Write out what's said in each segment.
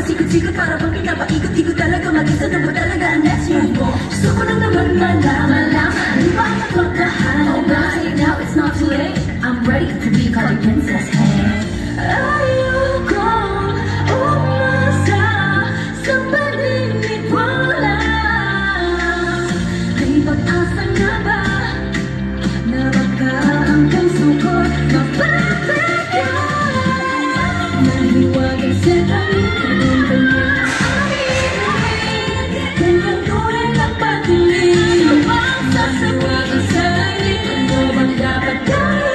pasikot-sikot para bang pinapaikot-ikot talaga. Mag-isa na ba talaga ang next move mo? Gusto ko lang naman malaman. Di ba ang nagmagdahan? Oh, right now it's not too late. I'm ready to be called a princess. Hey, ayoko umasa sa paninig mo lang. May pag-asa nga ba na baka hanggang sukot mapapit ka? Naliwagan sa langit ng kanyang amin. Ganyan tunay ng patuloy. Sasawagan sa langit, ano bang dapat gawin?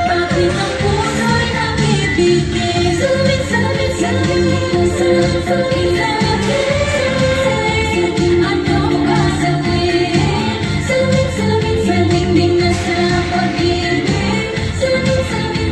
Bakit ang puso'y nakibigay? Salamin, salamin, salamin, salamin, salamin, salamin. Ano ba sabihin? Salamin, salamin, salamin, di na sa pag-ibig. Salamin, salamin,